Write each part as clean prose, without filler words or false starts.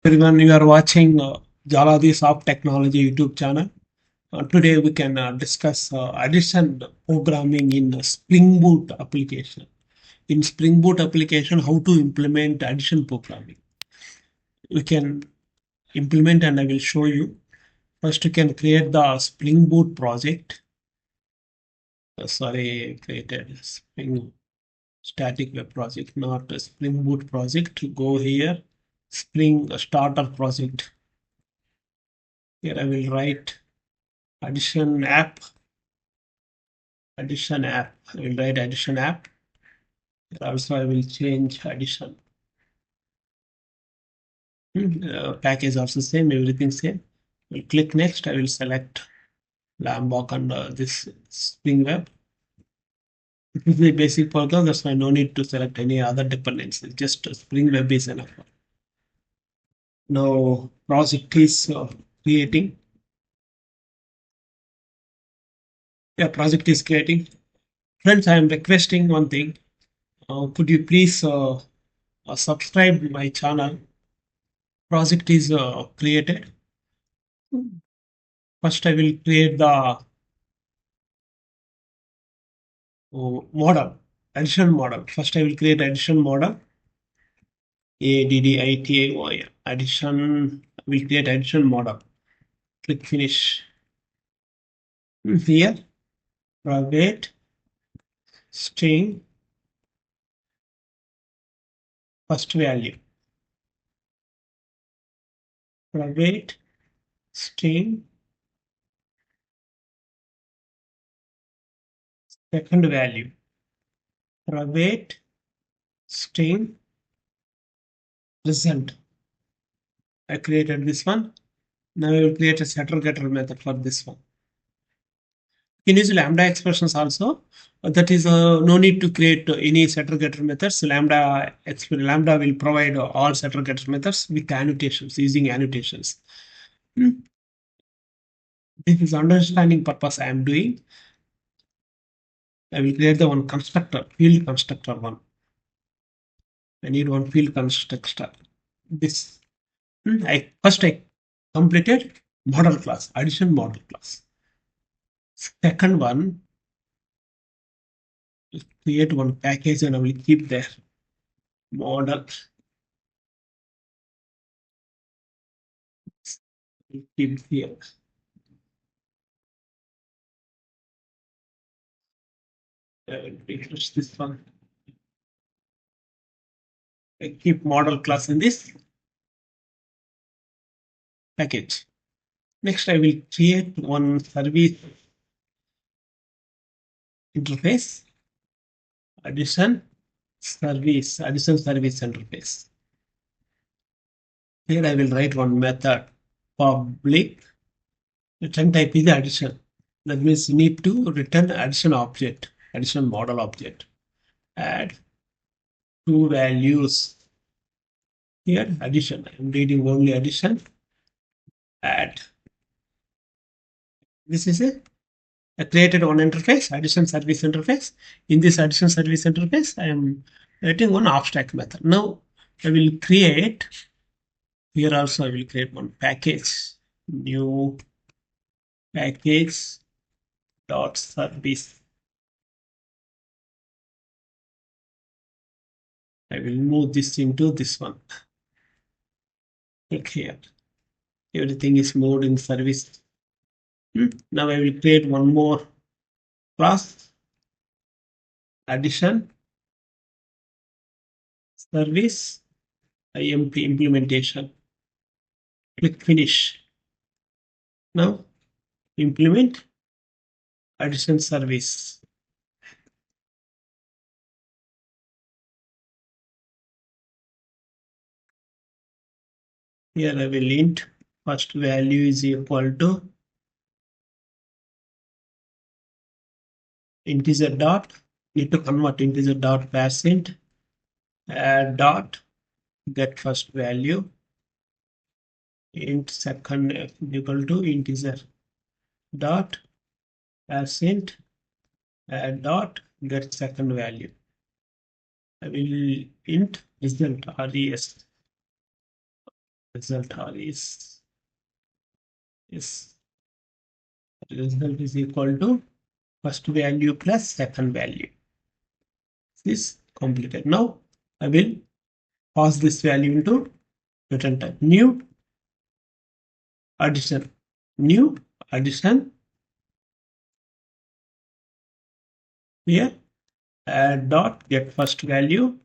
Everyone, you are watching Jaladhi Soft Technology YouTube channel. Today we can discuss addition programming in Spring Boot application. In Spring Boot application, how to implement addition programming. We can implement and I will show you. First, you can create the Spring Boot project. Created Spring static web project, not a Spring Boot project. Go here, Spring Starter project. Here I will write addition app. I will write addition app. Also I will change addition. Package also same, everything same. We'll click next. I will select Lambok and this Spring Web. It is the basic program, that's why no need to select any other dependencies. Just Spring Web is enough. Now project is creating. Yeah, project is creating. Friends, I am requesting one thing. Could you please subscribe my channel? Project is created. First, I will create the model, addition model. First, I will create addition model. ADDITAY, addition. I will create addition model. Click finish. Here, private string first value. Private string second value. Private string result. I created this one. Now I will create a setter getter method for this one. You can use lambda expressions also. That is no need to create any setter getter methods. Lambda will provide all setter getter methods with annotations, using annotations. This is understanding purpose I am doing. I will create the one constructor, field constructor one. I need one field constructor. This I completed model class, addition model class. Second one, create one package and I will keep there model. Keep here. I will refresh this one. I keep model class in this package. Next, I will create one service interface, addition service interface. Here I will write one method, public return type is addition. That means you need to return addition object, addition model object. Add two values. Here addition, I am reading only addition. Add. This is it. I created one interface, addition service interface. In this addition service interface, I am writing one abstract method. Now I will create, here also I will create one package, new package dot service. I will move this into this one. Click here. Everything is moved in service. Now I will create one more class, addition service IMP implementation. Click finish. Now implement addition service. Here I will int first value is equal to integer dot, need to convert integer dot parseInt, add dot get first value, int second equal to integer dot parseInt, add dot get second value. I will int result res. result or is result is equal to first value plus second value. This is completed. Now I will pass this value into return type. New addition. New addition. Here add dot get first value.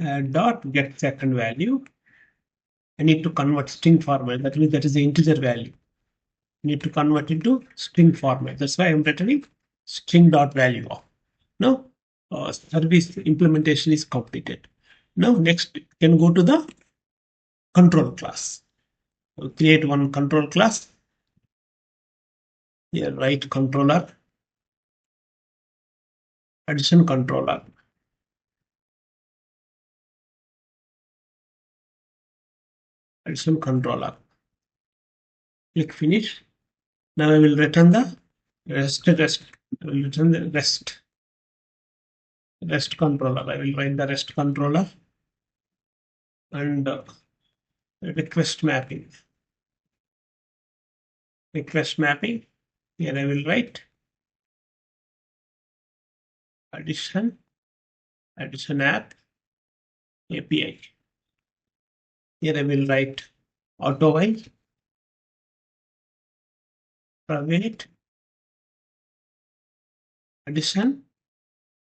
Add dot get second value. I need to convert string format. That means that is the integer value. I need to convert into string format. That's why I'm returning string dot value of. Now service implementation is completed. Now next we can go to the control class. We'll create one control class. Here write controller, addition controller. Addition controller. Click finish. Now I will return the rest. I will return the rest controller. I will write the rest controller and request mapping. Request mapping. Here I will write addition app API. Here I will write auto while private addition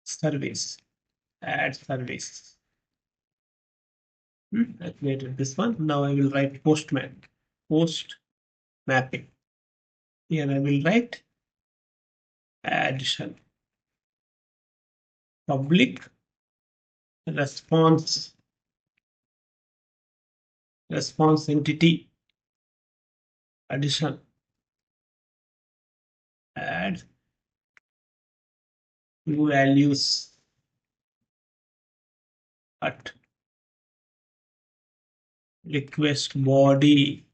service add service. I created this one. Now I will write post mapping. Here I will write addition public response entity addition add new values at request body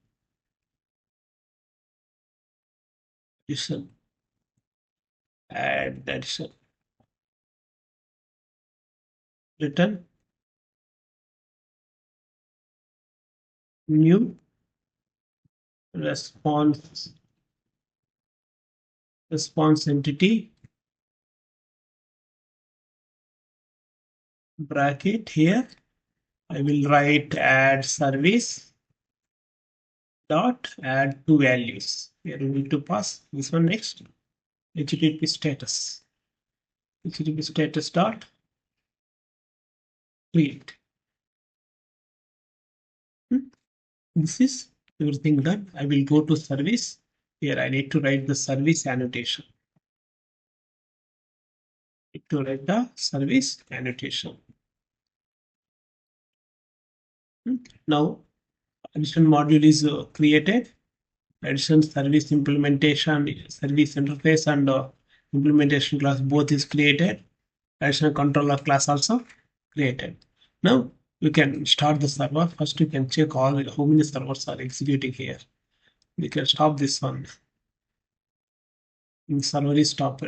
addition add addition return new response entity bracket. Here I will write add service dot add two values. Here we need to pass this one next. HTTP status dot create. This is everything done. I will go to service. Here I need to write the service annotation. To write the service annotation. Now addition module is created. Addition service implementation, service interface and implementation class both is created. Additional controller class also created. Now we can start the server. First we can check how many servers are executing here. We can stop this one. Server is stopped.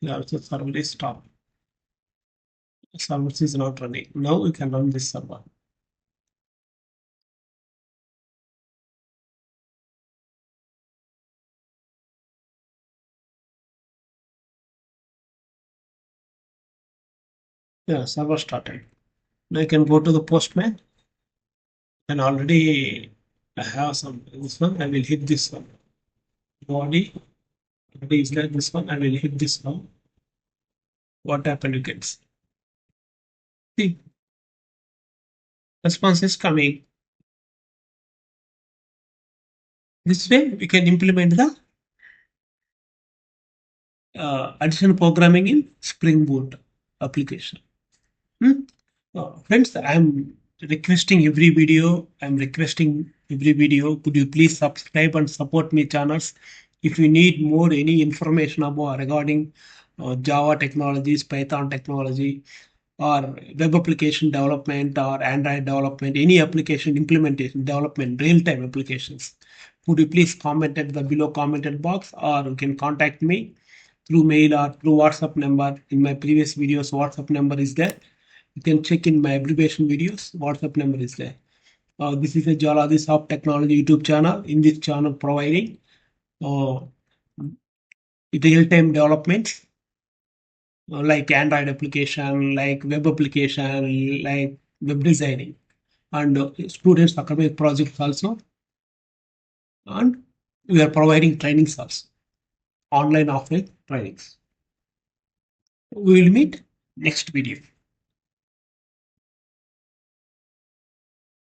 Here also server is stopped. Server is not running. Now we can run this server. Yeah, server started. Now I can go to the postman. And already I have some this one. I will hit this one. Body is like this one. I will hit this one. What happened? You can see. Response is coming. This way we can implement the additional programming in Spring Boot application. Friends, I'm requesting every video. Could you please subscribe and support my channels? If you need more any information about regarding Java technologies, Python technology, or web application development or Android development, any application implementation, development, real-time applications, could you please comment at the below commented box, or you can contact me through mail or through WhatsApp number. In my previous videos, WhatsApp number is there. You can check in my abbreviation videos. WhatsApp number is there. This is a Jaladhi Soft Technology YouTube channel. In this channel, providing uh, real-time developments like Android application, like web application, like web designing, and students academic projects also. And we are providing trainings also, online, offline trainings. We will meet next video.